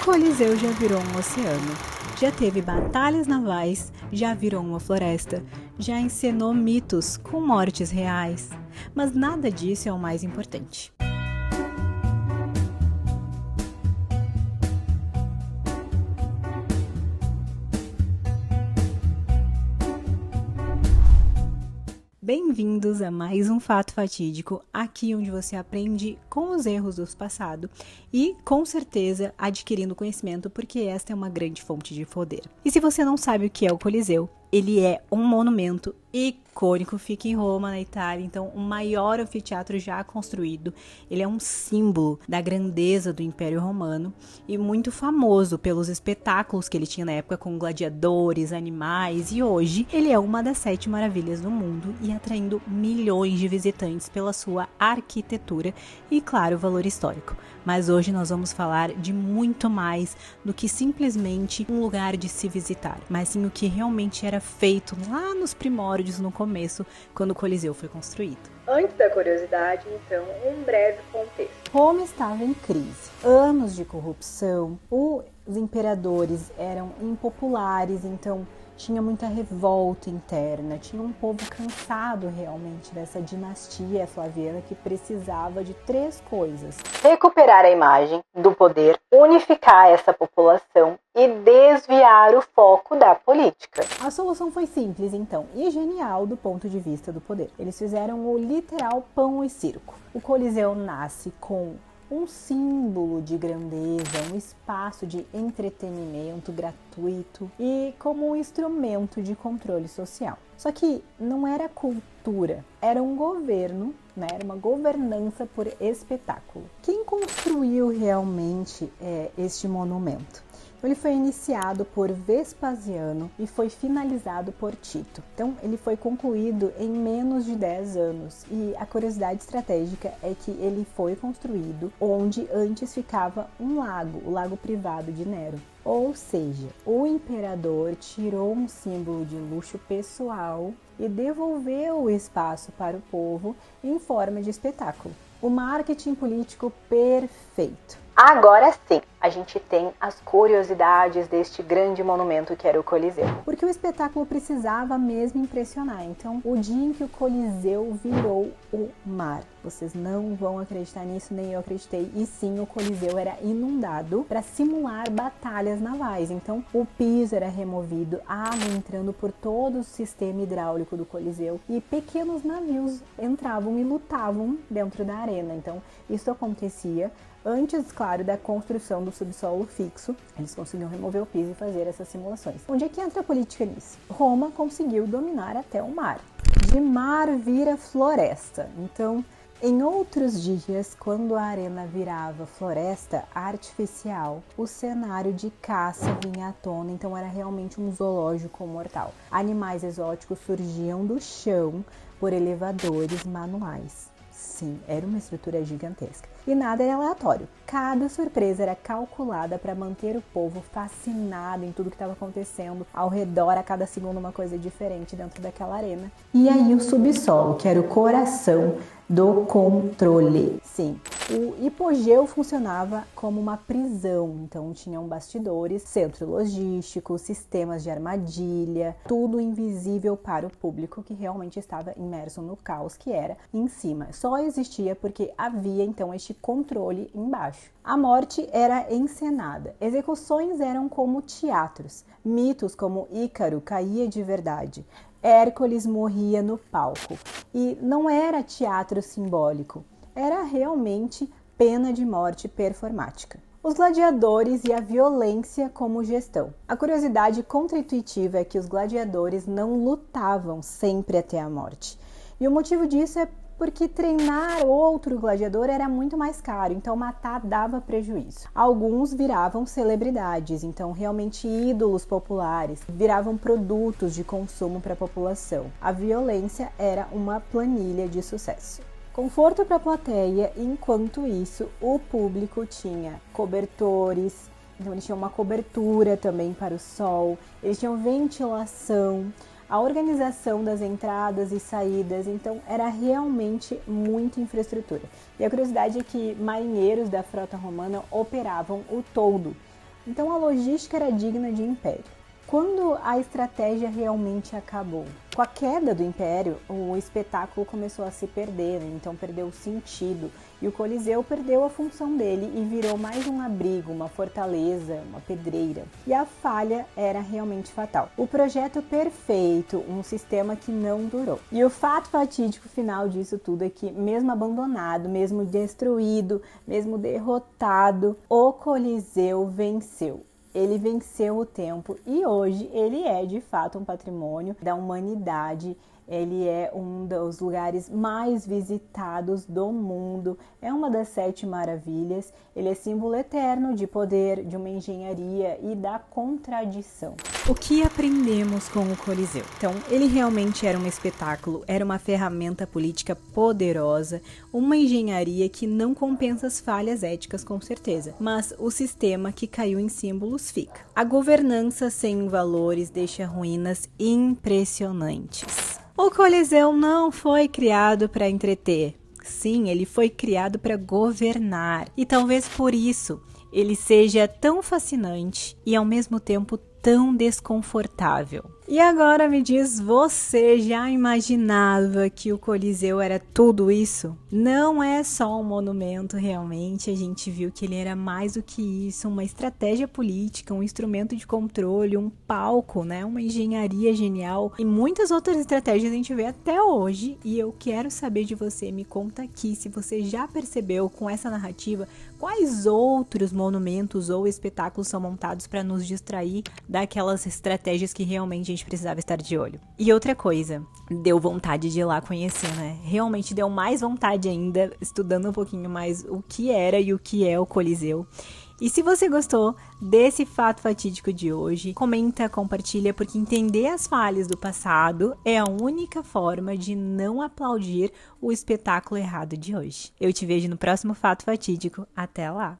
Coliseu já virou um oceano, já teve batalhas navais, já virou uma floresta, já encenou mitos com mortes reais. Mas nada disso é o mais importante. Bem-vindos a mais um Fato Fatídico, aqui onde você aprende com os erros do passado e, com certeza, adquirindo conhecimento, porque esta é uma grande fonte de poder. E se você não sabe o que é o Coliseu, ele é um monumento icônico, fica em Roma, na Itália, então o maior anfiteatro já construído. Ele é um símbolo da grandeza do Império Romano e muito famoso pelos espetáculos que ele tinha na época com gladiadores, animais, e hoje ele é uma das 7 maravilhas do mundo e atraindo milhões de visitantes pela sua arquitetura e, claro, valor histórico. Mas hoje nós vamos falar de muito mais do que simplesmente um lugar de se visitar, mas sim o que realmente era feito lá nos primórdios, no começo, quando o Coliseu foi construído. Antes da curiosidade, então, um breve contexto. Roma estava em crise, anos de corrupção, os imperadores eram impopulares, então tinha muita revolta interna, tinha um povo cansado realmente dessa dinastia flaviana que precisava de 3 coisas: Recuperar a imagem do poder, unificar essa população e desviar o foco da política. A solução foi simples, então, e genial do ponto de vista do poder. Eles fizeram o literal pão e circo. O Coliseu nasce com um símbolo de grandeza, um espaço de entretenimento gratuito e como um instrumento de controle social. Só que não era cultura, era um governo, né? Era uma governança por espetáculo. Quem construiu realmente este monumento? Ele foi iniciado por Vespasiano e foi finalizado por Tito. Então, ele foi concluído em menos de 10 anos. E a curiosidade estratégica é que ele foi construído onde antes ficava um lago, o lago privado de Nero. Ou seja, o imperador tirou um símbolo de luxo pessoal e devolveu o espaço para o povo em forma de espetáculo. O marketing político perfeito. Agora sim, a gente tem as curiosidades deste grande monumento que era o Coliseu. Porque o espetáculo precisava mesmo impressionar. Então, o dia em que o Coliseu virou o mar. Vocês não vão acreditar nisso, nem eu acreditei. E sim, o Coliseu era inundado para simular batalhas navais. Então, o piso era removido, água entrando por todo o sistema hidráulico do Coliseu. E pequenos navios entravam e lutavam dentro da arena. Então, isso acontecia antes, claro, da construção do subsolo fixo. Eles conseguiam remover o piso e fazer essas simulações. Onde é que entra a política nisso? Roma conseguiu dominar até o mar. De mar vira floresta. Então, em outros dias, quando a arena virava floresta artificial, o cenário de caça vinha à tona, então era realmente um zoológico mortal. Animais exóticos surgiam do chão por elevadores manuais. Sim, era uma estrutura gigantesca. E nada era aleatório. Cada surpresa era calculada para manter o povo fascinado em tudo que estava acontecendo ao redor, a cada segundo uma coisa diferente dentro daquela arena. E aí o subsolo, que era o coração do controle. Sim, o hipogeu funcionava como uma prisão, então tinham bastidores, centro logístico, sistemas de armadilha, tudo invisível para o público que realmente estava imerso no caos que era em cima. Só existia porque havia então este controle embaixo. A morte era encenada, execuções eram como teatros, mitos como Ícaro caía de verdade, Hércules morria no palco. E não era teatro simbólico, era realmente pena de morte performática. Os gladiadores e a violência como gestão. A curiosidade contraintuitiva é que os gladiadores não lutavam sempre até a morte. E o motivo disso é porque treinar outro gladiador era muito mais caro, então matar dava prejuízo. Alguns viravam celebridades, então realmente ídolos populares, viravam produtos de consumo para a população. A violência era uma planilha de sucesso. Conforto para a plateia, enquanto isso o público tinha cobertores, então eles tinham uma cobertura também para o sol, eles tinham ventilação, a organização das entradas e saídas, então era realmente muita infraestrutura. E a curiosidade é que marinheiros da frota romana operavam o toldo, Então a logística era digna de império. Quando a estratégia realmente acabou? Com a queda do império, o espetáculo começou a se perder, então perdeu o sentido. E o Coliseu perdeu a função dele e virou mais um abrigo, uma fortaleza, uma pedreira. E a falha era realmente fatal. O projeto perfeito, um sistema que não durou. E o fato fatídico final disso tudo é que, mesmo abandonado, mesmo destruído, mesmo derrotado, o Coliseu venceu. Ele venceu o tempo e hoje ele é de fato um patrimônio da humanidade. Ele é um dos lugares mais visitados do mundo, é uma das 7 maravilhas, ele é símbolo eterno de poder, de uma engenharia e da contradição. O que aprendemos com o Coliseu? Então, ele realmente era um espetáculo, era uma ferramenta política poderosa, uma engenharia que não compensa as falhas éticas com certeza, mas o sistema que caiu em símbolos fica. A governança sem valores deixa ruínas impressionantes. O Coliseu não foi criado para entreter. Sim, ele foi criado para governar. E talvez por isso ele seja tão fascinante e ao mesmo tempo tão desconfortável. E agora me diz, você já imaginava que o Coliseu era tudo isso? Não é só um monumento, realmente, a gente viu que ele era mais do que isso, uma estratégia política, um instrumento de controle, um palco, né? Uma engenharia genial e muitas outras estratégias a gente vê até hoje. E eu quero saber de você, me conta aqui se você já percebeu com essa narrativa quais outros monumentos ou espetáculos são montados para nos distrair daquelas estratégias que realmente a gente precisava estar de olho. E outra coisa, deu vontade de ir lá conhecer, né? Realmente deu mais vontade ainda, estudando um pouquinho mais o que era e o que é o Coliseu. E se você gostou desse fato fatídico de hoje, comenta, compartilha, porque entender as falhas do passado é a única forma de não aplaudir o espetáculo errado de hoje. Eu te vejo no próximo fato fatídico. Até lá!